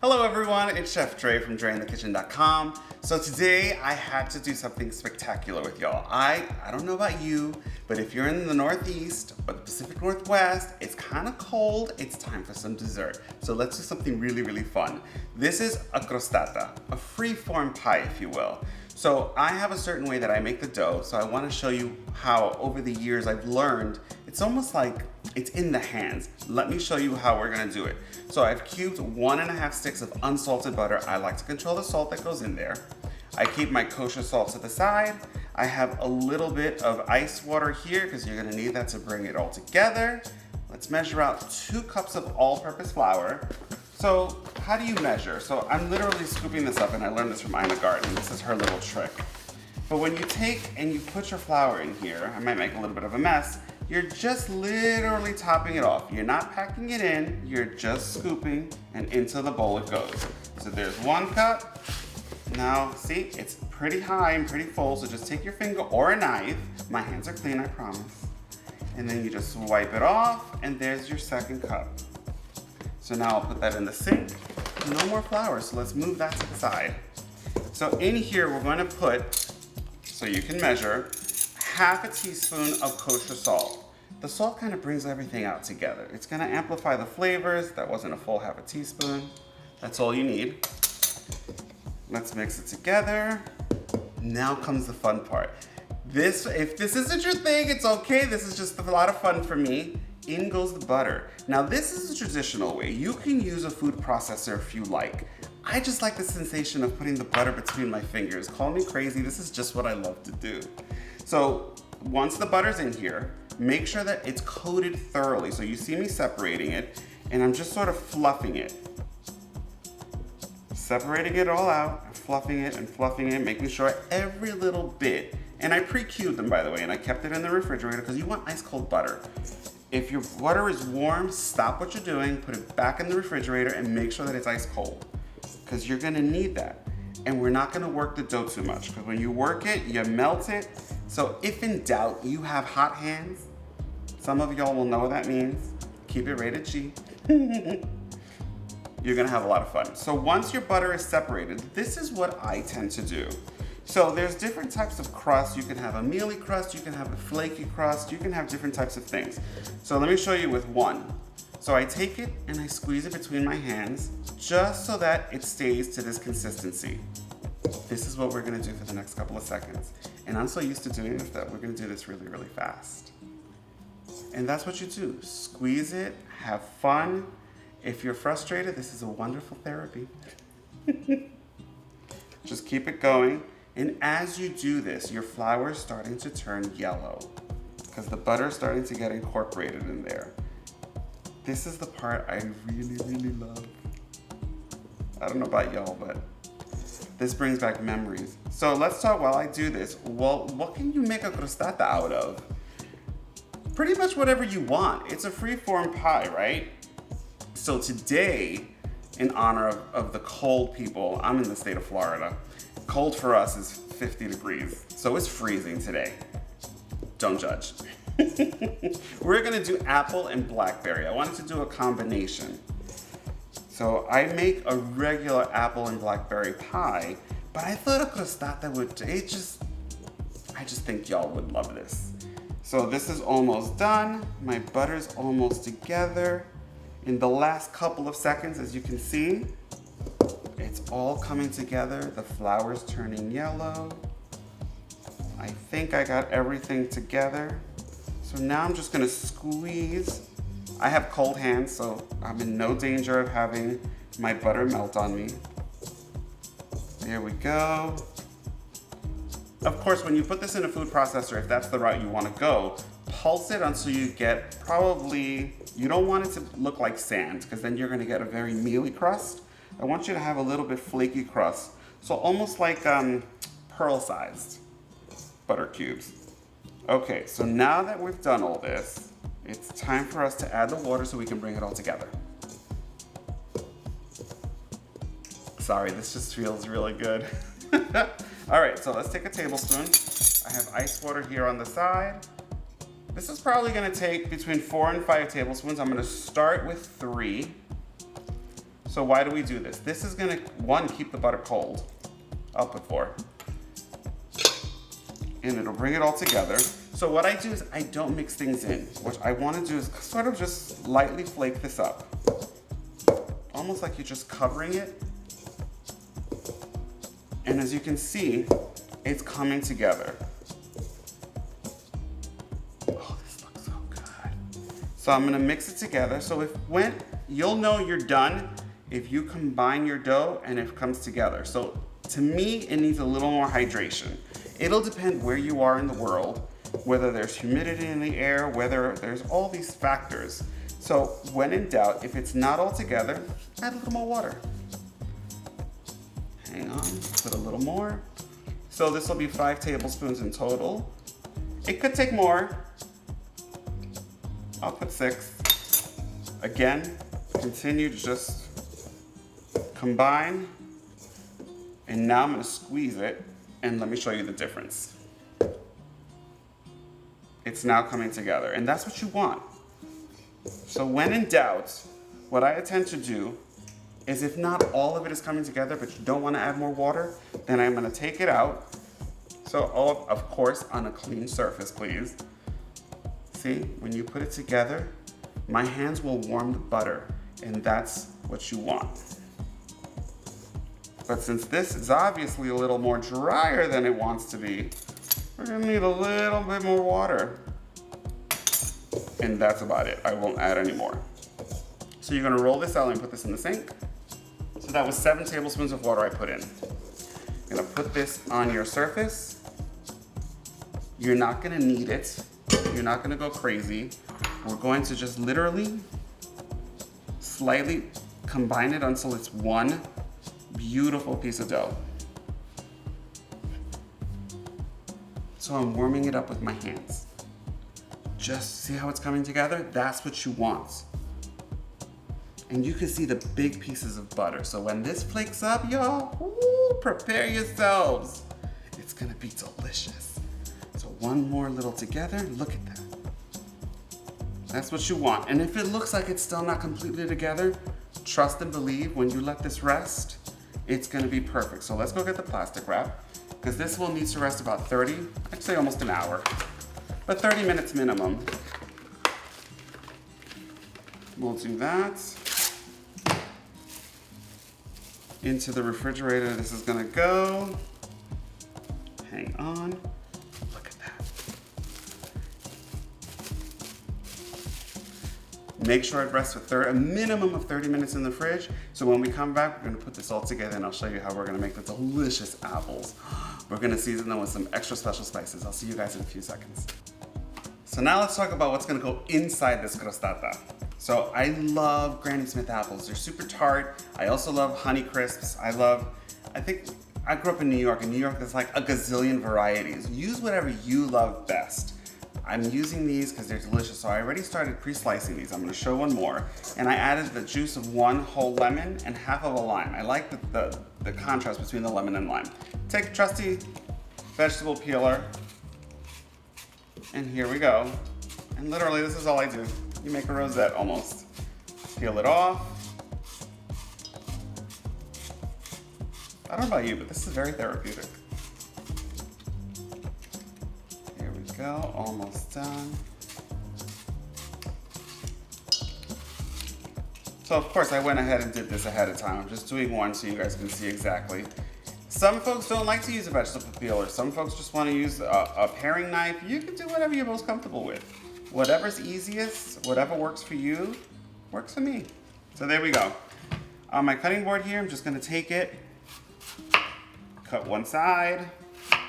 Hello everyone, it's Chef Dre from DreInTheKitchen.com. So today I had to do something spectacular with y'all. I don't know about you, but if you're in the Northeast or the Pacific Northwest, it's kind of cold, it's time for some dessert. So let's do something really, really fun. This is a crostata, a free-form pie, if you will. So I have a certain way that I make the dough, so I want to show you how over the years I've learned. It's almost like it's in the hands. Let me show you how we're gonna do it. So I've cubed 1.5 sticks of unsalted butter. I like to control the salt that goes in there. I keep my kosher salt to the side. I have a little bit of ice water here because you're gonna need that to bring it all together. Let's measure out 2 cups of all-purpose flour. So how do you measure? So I'm literally scooping this up, and I learned this from Ina Garten. This is her little trick. But when you take and you put your flour in here, I might make a little bit of a mess, you're just literally topping it off. You're not packing it in, you're just scooping, and into the bowl it goes. So there's 1 cup. Now, see, it's pretty high and pretty full, so just take your finger or a knife. My hands are clean, I promise. And then you just wipe it off, and there's your 2nd cup. So now I'll put that in the sink. No more flour, so let's move that to the side. So in here, we're gonna put, so you can measure, 1/2 teaspoon of kosher salt. The salt kind of brings everything out together. It's gonna amplify the flavors. That wasn't a full 1/2 teaspoon. That's all you need. Let's mix it together. Now comes the fun part. If this isn't your thing, it's okay. This is just a lot of fun for me. In goes the butter. Now this is the traditional way. You can use a food processor if you like. I just like the sensation of putting the butter between my fingers. Call me crazy, this is just what I love to do. So once the butter's in here, make sure that it's coated thoroughly. So you see me separating it, and I'm just sort of fluffing it. Separating it all out, and fluffing it, making sure every little bit, and I pre-cubed them, by the way, and I kept it in the refrigerator because you want ice cold butter. If your butter is warm, stop what you're doing, put it back in the refrigerator, and make sure that it's ice cold, because you're gonna need that. And we're not gonna work the dough too much, because when you work it, you melt it. So if in doubt, you have hot hands. Some of y'all will know what that means. Keep it rated G. You're gonna have a lot of fun. So once your butter is separated, this is what I tend to do. So there's different types of crust. You can have a mealy crust, you can have a flaky crust, you can have different types of things. So let me show you with one. So I take it and I squeeze it between my hands just so that it stays to this consistency. This is what we're gonna do for the next couple of seconds. And I'm so used to doing this that we're gonna do this really, really fast. And that's what you do. Squeeze it, have fun. If you're frustrated, this is a wonderful therapy. Just keep it going. And as you do this, your flour is starting to turn yellow because the butter is starting to get incorporated in there. This is the part I really, really love. I don't know about y'all, but this brings back memories. So let's talk while I do this. Well, what can you make a crostata out of? Pretty much whatever you want. It's a free-form pie, right? So today, in honor of the cold people, I'm in the state of Florida. Cold for us is 50 degrees, so it's freezing today. Don't judge. We're gonna do apple and blackberry. I wanted to do a combination. So I make a regular apple and blackberry pie, but I thought a crostata would, I just think y'all would love this. So this is almost done. My butter's almost together. In the last couple of seconds, as you can see, it's all coming together. The flour's turning yellow. I think I got everything together. So now I'm just gonna squeeze. I have cold hands, so I'm in no danger of having my butter melt on me. There we go. Of course, when you put this in a food processor, if that's the route you wanna go, pulse it until you get probably, you don't want it to look like sand, because then you're gonna get a very mealy crust. I want you to have a little bit flaky crust. So almost like pearl-sized butter cubes. Okay, so now that we've done all this, it's time for us to add the water so we can bring it all together. Sorry, this just feels really good. All right, so let's take a tablespoon. I have ice water here on the side. This is probably gonna take between 4 and 5 tablespoons. I'm gonna start with 3. So why do we do this? This is gonna, one, keep the butter cold. I'll put 4. And it'll bring it all together. So what I do is I don't mix things in. What I wanna do is sort of just lightly flake this up. Almost like you're just covering it. And as you can see, it's coming together. Oh, this looks so good. So I'm gonna mix it together. So when you'll know you're done if you combine your dough and it comes together. So to me, it needs a little more hydration. It'll depend where you are in the world, whether there's humidity in the air, whether there's all these factors. So when in doubt, if it's not all together, add a little more water. Hang on, put a little more. So this will be 5 tablespoons in total. It could take more. I'll put 6. Again, continue to just combine. And now I'm gonna squeeze it, and let me show you the difference. It's now coming together, and that's what you want. So when in doubt, what I tend to do is if not all of it is coming together, but you don't want to add more water, then I'm going to take it out. So of course, on a clean surface, please. See, when you put it together, my hands will warm the butter, and that's what you want. But since this is obviously a little more drier than it wants to be, we're going to need a little bit more water. And that's about it. I won't add any more. So you're gonna roll this out and put this in the sink. So that was 7 tablespoons of water I put in. You're gonna put this on your surface. You're not gonna knead it. You're not gonna go crazy. We're going to just literally slightly combine it until it's one beautiful piece of dough. So I'm warming it up with my hands. Just see how it's coming together? That's what you want. And you can see the big pieces of butter. So when this flakes up, y'all, prepare yourselves. It's gonna be delicious. So one more little together, look at that. That's what you want. And if it looks like it's still not completely together, trust and believe when you let this rest, it's gonna be perfect. So let's go get the plastic wrap, because this will need to rest about 30, I'd say almost an hour. But 30 minutes minimum. We'll do that. Into the refrigerator this is gonna go. Hang on, look at that. Make sure it rests for a minimum of 30 minutes in the fridge. So when we come back, we're gonna put this all together and I'll show you how we're gonna make the delicious apples. We're gonna season them with some extra special spices. I'll see you guys in a few seconds. So now let's talk about what's gonna go inside this crostata. So I love Granny Smith apples. They're super tart. I also love Honey Crisps. I think I grew up in New York. In New York, there's like a gazillion varieties. Use whatever you love best. I'm using these because they're delicious. So I already started pre-slicing these. I'm gonna show one more. And I added the juice of 1 whole lemon and half of a lime. I like the contrast between the lemon and lime. Take a trusty vegetable peeler. And here we go. And literally, this is all I do. You make a rosette almost. Peel it off. I don't know about you, but this is very therapeutic. Here we go, almost done. So of course I went ahead and did this ahead of time. I'm just doing one so you guys can see exactly. Some folks don't like to use a vegetable peeler. Some folks just want to use a paring knife. You can do whatever you're most comfortable with. Whatever's easiest, whatever works for you, works for me. So there we go. On my cutting board here, I'm just gonna take it, cut one side,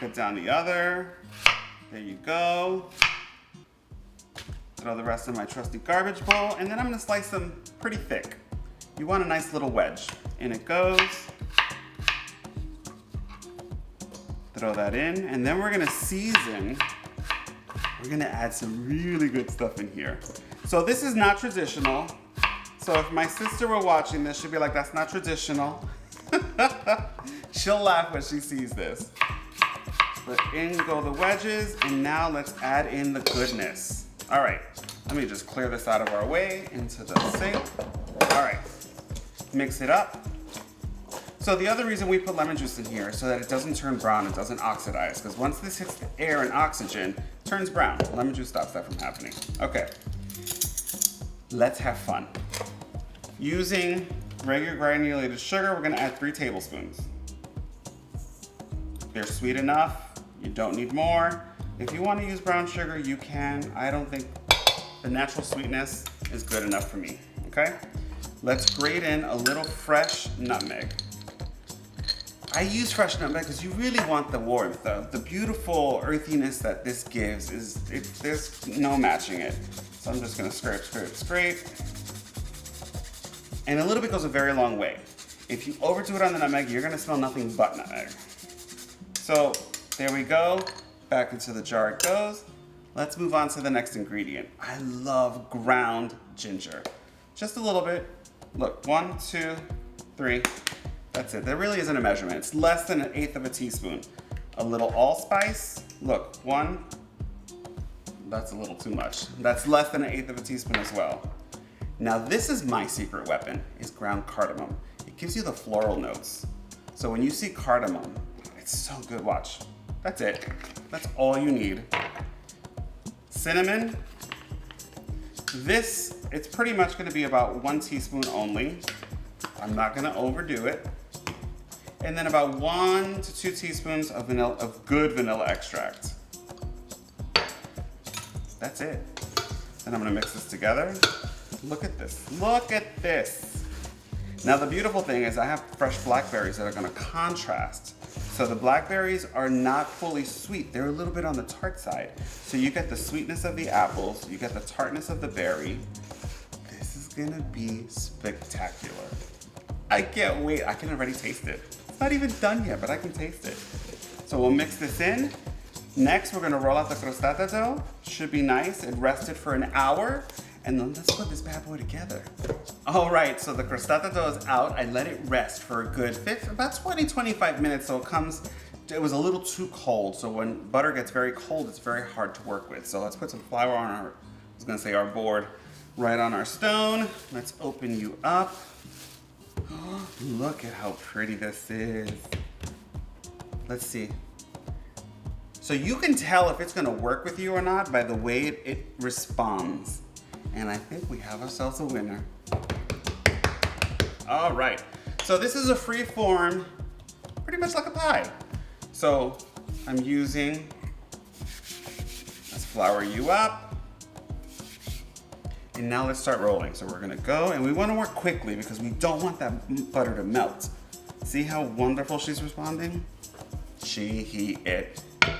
cut down the other. There you go. Throw the rest in my trusty garbage bowl, and then I'm gonna slice them pretty thick. You want a nice little wedge. In it goes. Throw that in, and then we're gonna season. We're gonna add some really good stuff in here. So this is not traditional. So if my sister were watching this, she'd be like, that's not traditional. She'll laugh when she sees this. But in go the wedges, and now let's add in the goodness. All right, let me just clear this out of our way into the sink. All right, Mix it up. So the other reason we put lemon juice in here is so that it doesn't turn brown, it doesn't oxidize, because once this hits the air and oxygen, it turns brown. Lemon juice stops that from happening. Okay, let's have fun. Using regular granulated sugar, we're gonna add 3 tablespoons. They're sweet enough, you don't need more. If you wanna use brown sugar, you can. I don't think the natural sweetness is good enough for me, okay? Let's grate in a little fresh nutmeg. I use fresh nutmeg because you really want the warmth, the beautiful earthiness that this gives. There's no matching it. So I'm just gonna scrape, scrape, scrape. And a little bit goes a very long way. If you overdo it on the nutmeg, you're gonna smell nothing but nutmeg. So there we go, back into the jar it goes. Let's move on to the next ingredient. I love ground ginger. Just a little bit. Look, 1, 2, 3. That's it. There really isn't a measurement. It's less than 1/8 of a teaspoon. A little allspice. Look, 1. That's a little too much. That's less than 1/8 of a teaspoon as well. Now this is my secret weapon, is ground cardamom. It gives you the floral notes. So when you see cardamom, it's so good. Watch. That's it. That's all you need. Cinnamon. This, it's pretty much gonna be about 1 teaspoon only. I'm not gonna overdo it. And then about 1 to 2 teaspoons of good vanilla extract. That's it. And I'm gonna mix this together. Look at this, look at this. Now the beautiful thing is I have fresh blackberries that are gonna contrast. So the blackberries are not fully sweet, they're a little bit on the tart side. So you get the sweetness of the apples, you get the tartness of the berry. This is gonna be spectacular. I can't wait, I can already taste it. It's not even done yet, but I can taste it. So we'll mix this in. Next, we're gonna roll out the crostata dough. Should be nice, it rested for an hour. And then let's put this bad boy together. All right, so the crostata dough is out. I let it rest for a good about 20-25 minutes, so it was a little too cold. So when butter gets very cold, it's very hard to work with. So let's put some flour on our board, right on our stone. Let's open you up. Look at how pretty this is. Let's see. So you can tell if it's gonna work with you or not by the way it responds. And I think we have ourselves a winner. All right, so this is a free form, pretty much like a pie. So I'm using, let's flour you up. And now let's start rolling. So we're gonna go, and we wanna work quickly because we don't want that butter to melt. See how wonderful she's responding? She, he, it. A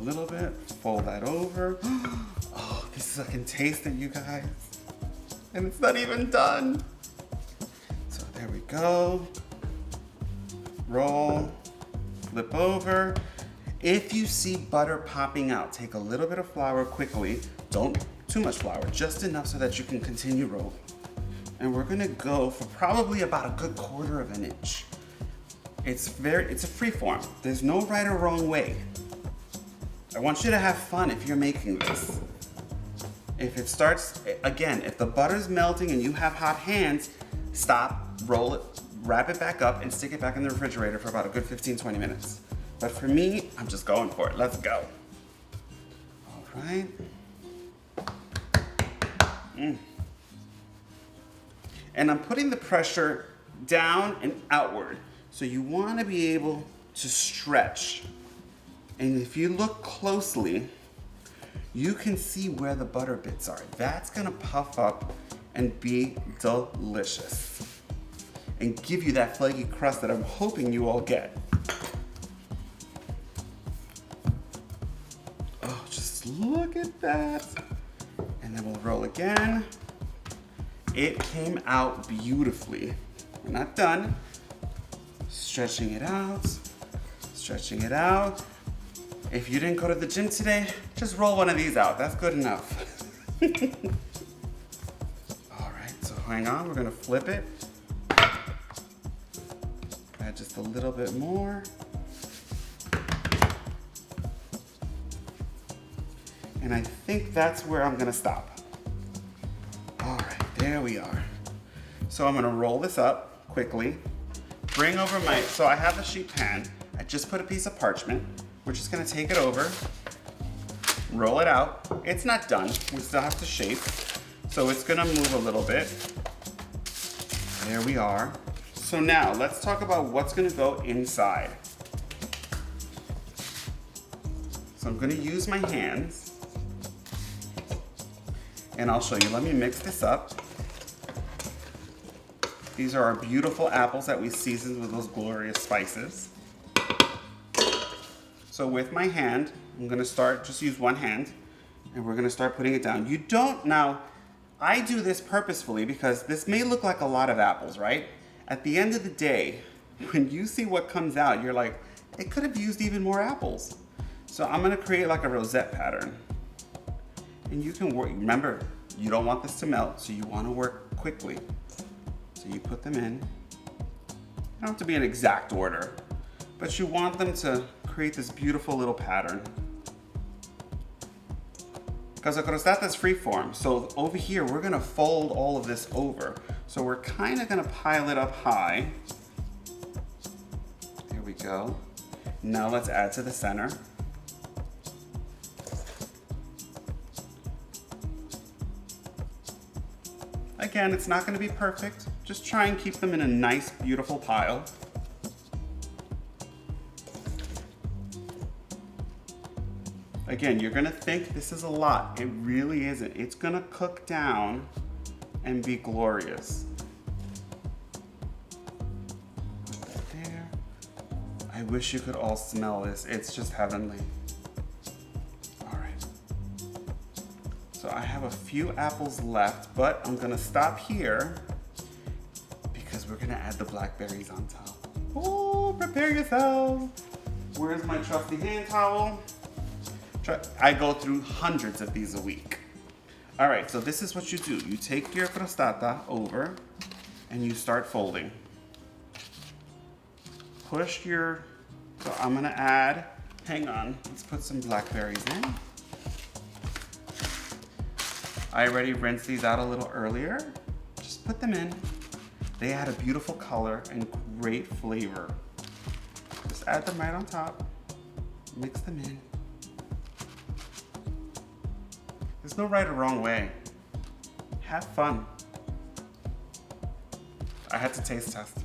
little bit, fold that over. Oh, this is, I can taste it, you guys. And it's not even done. So there we go. Roll, flip over. If you see butter popping out, take a little bit of flour quickly. Don't too much flour, just enough so that you can continue rolling. And we're gonna go for probably about a good 1/4 of an inch. It's a free form. There's no right or wrong way. I want you to have fun if you're making this. If it starts, again, if the butter's melting and you have hot hands, stop, roll it, wrap it back up, and stick it back in the refrigerator for about a good 15-20 minutes. But for me, I'm just going for it. Let's go. All right. And I'm putting the pressure down and outward. So you want to be able to stretch. And if you look closely, you can see where the butter bits are. That's gonna puff up and be delicious. And give you that flaky crust that I'm hoping you all get. Oh, just look at that. And then we'll roll again. It came out beautifully. We're not done. Stretching it out, stretching it out. If you didn't go to the gym today, just roll one of these out. That's good enough. All right, so hang on, we're gonna flip it. Add just a little bit more. And I think that's where I'm gonna stop. All right, there we are. So I'm gonna roll this up quickly. Bring over so I have a sheet pan. I just put a piece of parchment. We're just gonna take it over, roll it out. It's not done, we still have to shape. So it's gonna move a little bit. There we are. So now let's talk about what's gonna go inside. So I'm gonna use my hands and I'll show you. Let me mix this up. These are our beautiful apples that we seasoned with those glorious spices. So with my hand, I'm gonna start, just use one hand, and we're gonna start putting it down. You don't, now, I do this purposefully because this may look like a lot of apples, right? At the end of the day, when you see what comes out, you're like, it could have used even more apples. So I'm gonna create like a rosette pattern. And you can work, remember, you don't want this to melt, so you wanna work quickly. So you put them in. They don't have to be in exact order, but you want them to create this beautiful little pattern. Because a crostata is freeform, so over here we're gonna fold all of this over. So we're kind of gonna pile it up high. There we go. Now let's add to the center. Again, it's not gonna be perfect. Just try and keep them in a nice, beautiful pile. Again, you're gonna think this is a lot. It really isn't. It's gonna cook down and be glorious. Put that there. I wish you could all smell this. It's just heavenly. All right. So I have a few apples left, but I'm gonna stop here because we're gonna add the blackberries on top. Oh, prepare yourselves. Where's my trusty hand towel? I go through hundreds of these a week. All right, so this is what you do. You take your crostata over and you start folding. Push your, so I'm gonna add, hang on, let's put some blackberries in. I already rinsed these out a little earlier. Just put them in. They add a beautiful color and great flavor. Just add them right on top. Mix them in. There's no right or wrong way. Have fun. I had to taste test.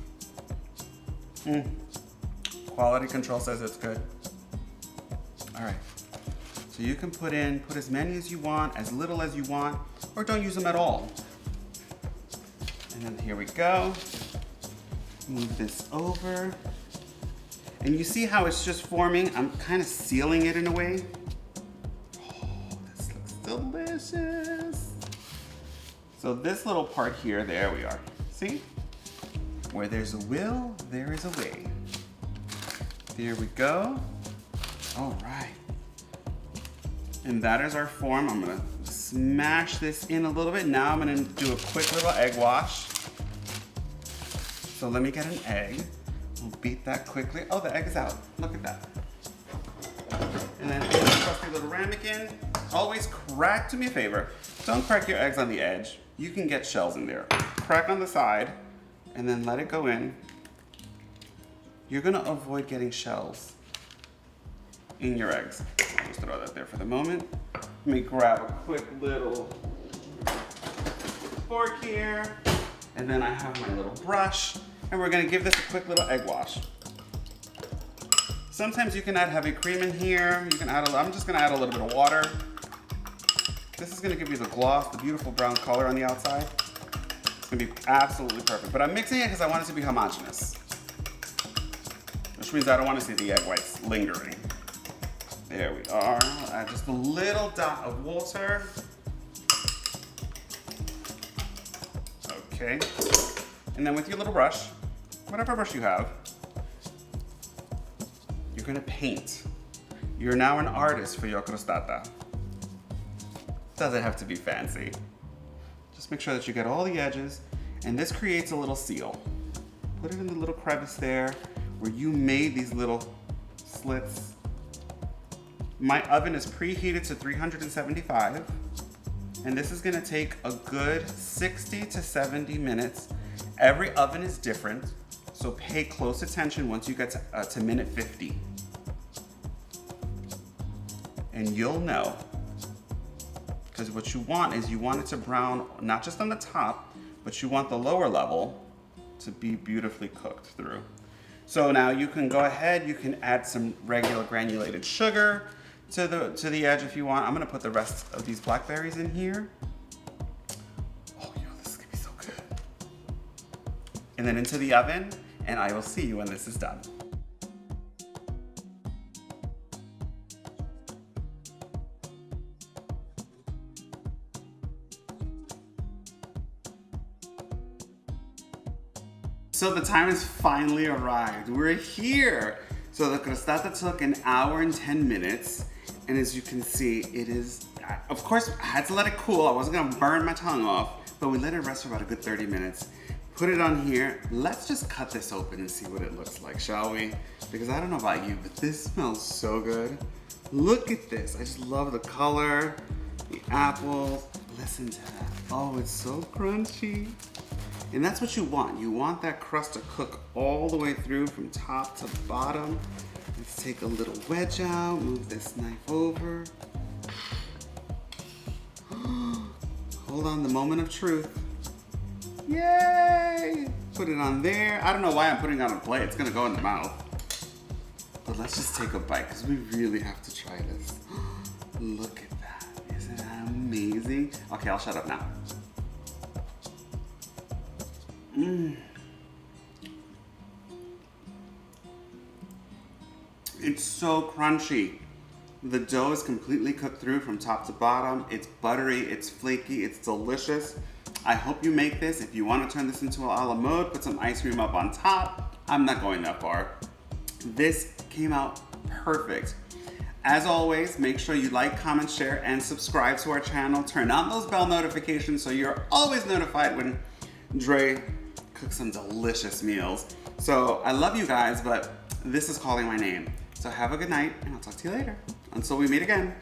Quality control says it's good. All right. So you can put as many as you want, as little as you want, or don't use them at all. And then here we go. Move this over. And you see how it's just forming? I'm kind of sealing it in a way. Delicious. So this little part here, there we are. See? Where there's a will, there is a way. There we go. All right. And that is our form. I'm gonna smash this in a little bit. Now I'm gonna do a quick little egg wash. So let me get an egg. We'll beat that quickly. Oh, the egg is out. Look at that. And then put a trusty little ramekin. Always crack, do me a favor, don't crack your eggs on the edge. You can get shells in there. Crack on the side and then let it go in. You're gonna avoid getting shells in your eggs. I'll just throw that there for the moment. Let me grab a quick little fork here. And then I have my little brush and we're gonna give this a quick little egg wash. Sometimes you can add heavy cream in here. You can add I'm just gonna add a little bit of water. This is gonna give you the gloss, the beautiful brown color on the outside. It's gonna be absolutely perfect. But I'm mixing it because I want it to be homogeneous. Which means I don't want to see the egg whites lingering. There we are. I'll add just a little dot of water. Okay. And then with your little brush, whatever brush you have, you're gonna paint. You're now an artist for your crostata. Doesn't have to be fancy. Just make sure that you get all the edges, and this creates a little seal. Put it in the little crevice there where you made these little slits. My oven is preheated to 375, and this is gonna take a good 60 to 70 minutes, Every oven is different, so pay close attention once you get to minute 50. And you'll know. Because what you want is you want it to brown not just on the top, but you want the lower level to be beautifully cooked through. So now you can go ahead, you can add some regular granulated sugar to the edge if you want. I'm gonna put the rest of these blackberries in here. Oh, yo, this is gonna be so good. And then into the oven, and I will see you when this is done. So the time has finally arrived. We're here. So the crostata took an hour and 10 minutes. And as you can see, it is, of course, I had to let it cool. I wasn't gonna burn my tongue off, but we let it rest for about a good 30 minutes. Put it on here. Let's just cut this open and see what it looks like, shall we? Because I don't know about you, but this smells so good. Look at this. I just love the color, the apples. Listen to that. Oh, it's so crunchy. And that's what you want. You want that crust to cook all the way through from top to bottom. Let's take a little wedge out, move this knife over. Hold on, the moment of truth. Yay! Put it on there. I don't know why I'm putting it on a plate. It's gonna go in the mouth. But let's just take a bite because we really have to try this. Look at that. Isn't that amazing? Okay, I'll shut up now. It's so crunchy. The dough is completely cooked through from top to bottom. It's buttery, it's flaky, it's delicious. I hope you make this. If you want to turn this into a la mode, put some ice cream up on top. I'm not going that far. This came out perfect. As always, make sure you like, comment, share, and subscribe to our channel. Turn on those bell notifications so you're always notified when Dre cooks some delicious meals. So I love you guys, but this is calling my name. So have a good night, and I'll talk to you later. Until we meet again.